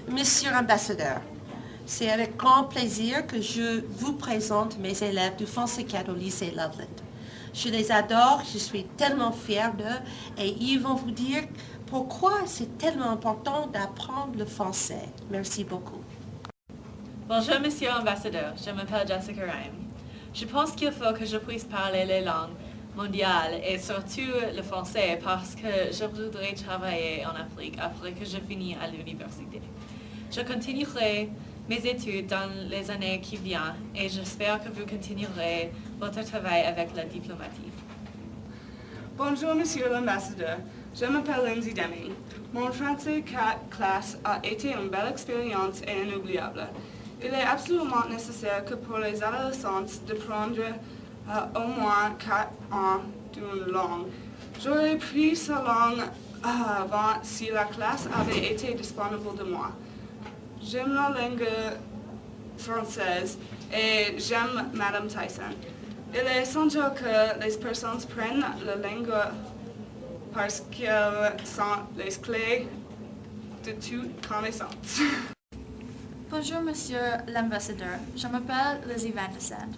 Monsieur l'ambassadeur, c'est avec grand plaisir que je vous présente mes élèves du français 4 au lycée Loveland. Je les adore, je suis tellement fière d'eux et ils vont vous dire pourquoi c'est tellement important d'apprendre le français. Merci beaucoup. Bonjour, Monsieur l'ambassadeur. Je m'appelle Jessica Ryan. Je pense qu'il faut que je puisse parler les langues mondiales et surtout le français parce que je voudrais travailler en Afrique après que je finis à l'université. Je continuerai mes études dans les années qui viennent et j'espère que vous continuerez votre travail avec la diplomatie. Bonjour, Monsieur l'ambassadeur. Je m'appelle Lindsay Deming. Mon français 4 classe a été une belle expérience et inoubliable. Il est absolument nécessaire que pour les adolescents de prendre au moins 4 ans d'une langue. J'aurais pris cette langue avant si la classe avait été disponible de moi. J'aime la langue française et j'aime Madame Tyson. Il est essentiel que les personnes prennent la langue parce qu'elles sont les clés de toute connaissance. Bonjour, Monsieur l'ambassadeur. Je m'appelle Lizzie Vanderson.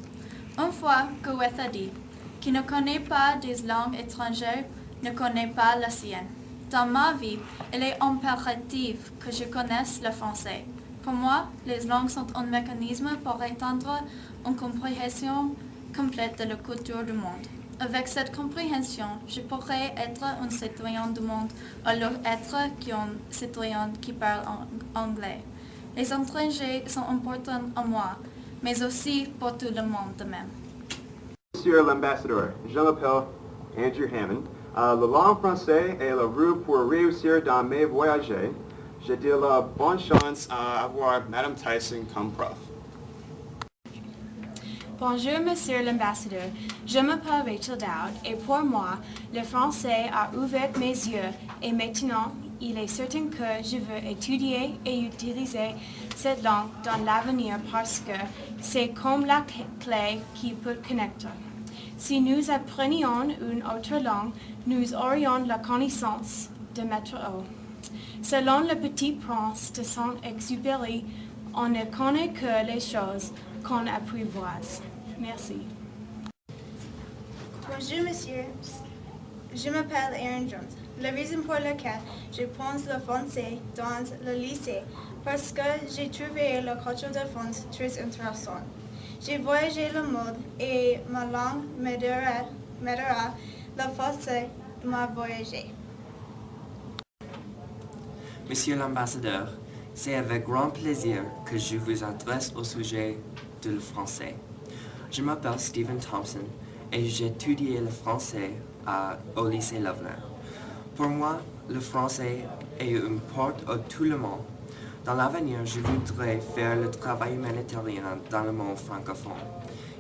Une fois, Goethe a dit « Qui ne connaît pas des langues étrangères ne connaît pas la sienne ». Dans ma vie, il est impératif que je connaisse le français. Pour moi, les langues sont un mécanisme pour atteindre une compréhension complète de la culture du monde. Avec cette compréhension, je pourrais être un citoyen du monde alors être qu'un citoyen qui parle anglais. Les étrangers sont importants à moi, mais aussi pour tout le monde de même. Monsieur l'ambassadeur, je m'appelle Andrew Hammond. La langue française est la roue pour réussir dans mes voyages. J'ai de la bonne chance à avoir Madame Tyson comme prof. Bonjour, Monsieur l'ambassadeur. Je m'appelle Rachel Dowd et pour moi, le français a ouvert mes yeux et maintenant, il est certain que je veux étudier et utiliser cette langue dans l'avenir parce que c'est comme la clé qui peut connecter. Si nous apprenions une autre langue, nous aurions la connaissance de mettre haut. Selon le Petit Prince de Saint-Exupéry, on ne connaît que les choses qu'on apprivoise. Merci. Bonjour, monsieur. Je m'appelle Aaron Jones. La raison pour laquelle je prends le français dans le lycée, parce que j'ai trouvé la culture de France très intéressante. J'ai voyagé le monde et ma langue m'aidera la français de ma voyager. Monsieur l'ambassadeur, c'est avec grand plaisir que je vous adresse au sujet du français. Je m'appelle Stephen Thompson et j'étudie le français au lycée Loveland. Pour moi, le français est une porte à tout le monde. Dans l'avenir, je voudrais faire le travail humanitaire dans le monde francophone.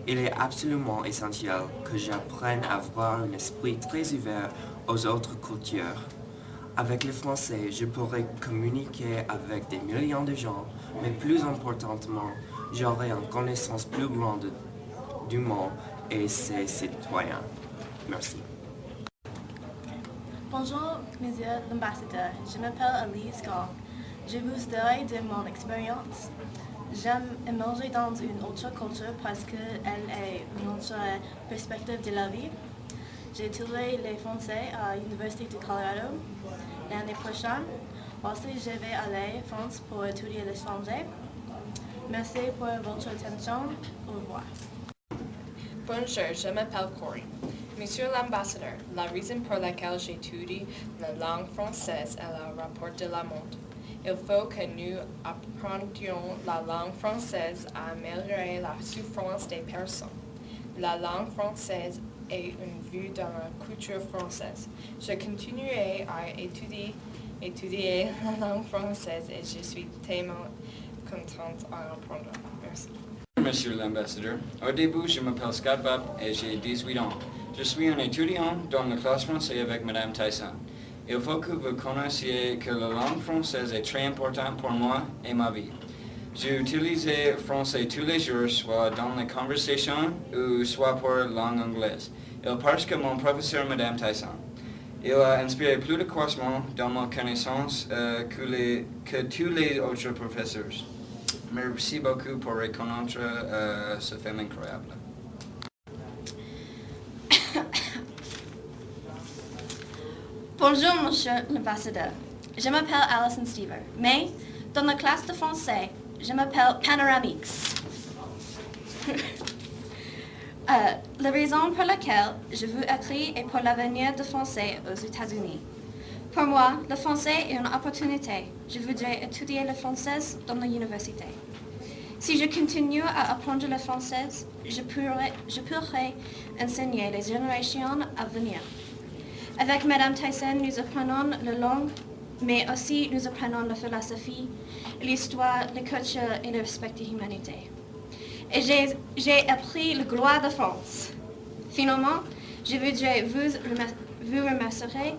Il est absolument essentiel que j'apprenne à avoir un esprit très ouvert aux autres cultures. Avec le français, je pourrai communiquer avec des millions de gens, mais plus importantement, j'aurai une connaissance plus grande du monde et ses citoyens. Merci. Bonjour, Monsieur l'ambassadeur. Je m'appelle Elise Gong. Je vous dirai de mon expérience. J'aime émerger dans une autre culture parce qu'elle est une autre perspective de la vie. J'ai étudié le français à l'Université du Colorado. L'année prochaine, aussi je vais aller en France pour étudier l'étranger. Merci pour votre attention. Au revoir. Bonjour, je m'appelle Corey. Monsieur l'ambassadeur, la raison pour laquelle j'étudie la langue française est le rapport de la monde. Il faut que nous apprenions la langue française à améliorer la souffrance des personnes. La langue française est une vue dans la culture française. Je continuerai à étudier la langue française et je suis tellement contente à apprendre. Merci. Monsieur l'ambassadeur, au début, je m'appelle Scott Bob et j'ai 18 ans. Je suis un étudiant dans la classe française avec Madame Tyson. Il faut que vous connaissiez que la langue française est très importante pour moi et ma vie. J'utilise le français tous les jours, soit dans les conversations ou soit pour langue anglaise. Parce que mon professeur Madame Tyson. Il a inspiré plus de croissement dans ma connaissance que tous les autres professeurs. Merci beaucoup pour reconnaître ce film incroyable. Bonjour, monsieur l'ambassadeur. Je m'appelle Alison Stever, mais dans la classe de français, je m'appelle Panoramix. La raison pour laquelle je vous écris est pour l'avenir du français aux États-Unis. Pour moi, le français est une opportunité. Je voudrais étudier le français dans l'université. Si je continue à apprendre le français, je pourrai enseigner les générations à venir. Avec Madame Tyson, nous apprenons la langue, mais aussi nous apprenons la philosophie, l'histoire, la culture et le respect de l'humanité. Et j'ai appris la gloire de France. Finalement, je voudrais vous remercier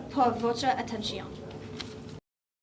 pour votre attention.